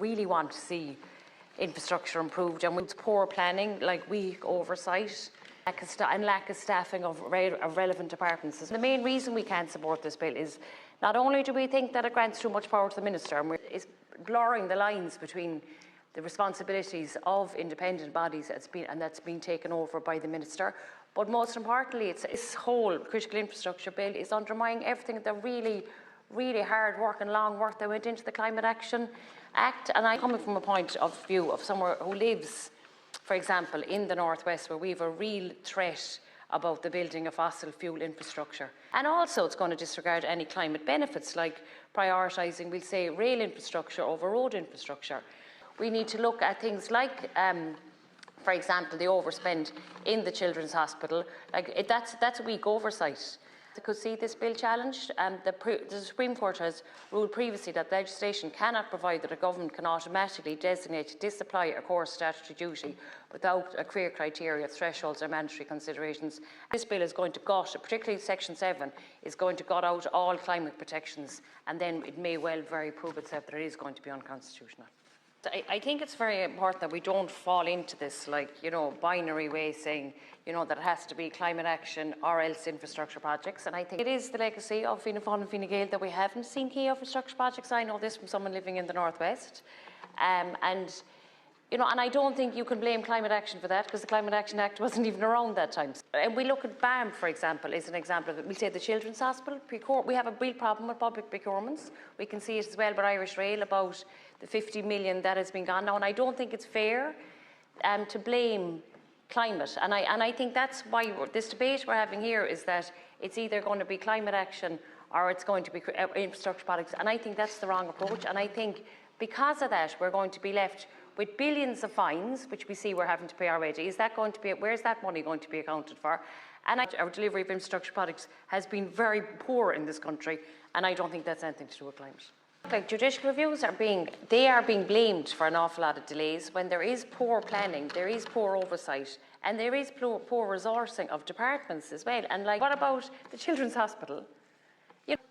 really want to see infrastructure improved, and with poor planning, like weak oversight, and lack of staffing of relevant departments. The main reason we can't support this bill is not only do we think that it grants too much power to the Minister, and it's blurring the lines between the responsibilities of independent bodies that's been taken over by the Minister, but most importantly, this whole critical infrastructure bill is undermining everything, the really hard work and long work that went into the Climate Action Act. And I'm coming from a point of view of someone who lives, for example, in the Northwest, where we have a real threat about the building of fossil fuel infrastructure. And also it's going to disregard any climate benefits, like prioritising, we'll say, rail infrastructure over road infrastructure. We need to look at things like, for example, the overspend in the Children's Hospital. That's a weak oversight. They could see this bill challenged. The Supreme Court has ruled previously that legislation cannot provide that a government can automatically designate, disapply a core statutory duty without a clear criteria, thresholds or mandatory considerations. This bill is going to gut, particularly Section 7, is going to gut out all climate protections, and then it may well very prove itself that it is going to be unconstitutional. I think it's very important that we don't fall into this, binary way saying, that it has to be climate action or else infrastructure projects. And I think it is the legacy of Fianna Fáil and Fine Gael that we haven't seen key infrastructure projects. I know this from someone living in the Northwest. And I don't think you can blame climate action for that, because the Climate Action Act wasn't even around that time. And we look at BAM, for example, is an example of it. We'll say the Children's Hospital, we have a real problem with public procurements. We can see it as well with Irish Rail about the 50 million that has been gone now. And I don't think it's fair to blame climate. And I think that's why this debate we're having here is that it's either going to be climate action or it's going to be infrastructure projects. And I think that's the wrong approach. And I think because of that, we're going to be left with billions of fines, which we see we're having to pay already. Where's that money going to be accounted for? And our delivery of infrastructure projects has been very poor in this country, and I don't think that's anything to do with climate. Like judicial reviews are being blamed for an awful lot of delays when there is poor planning, there is poor oversight, and there is poor resourcing of departments as well. And what about the Children's Hospital?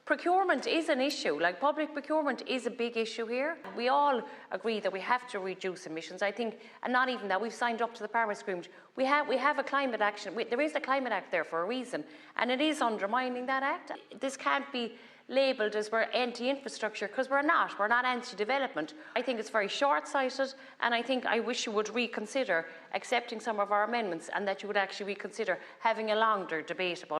Procurement is an issue. Public procurement is a big issue here. We all agree that we have to reduce emissions. I think, and not even that, we've signed up to the Paris Agreement. We have a climate action. There is a climate act there for a reason, and it is undermining that act. This can't be labelled as we're anti-infrastructure, because we're not. We're not anti-development. I think it's very short-sighted, and I wish you would reconsider accepting some of our amendments, and that you would actually reconsider having a longer debate about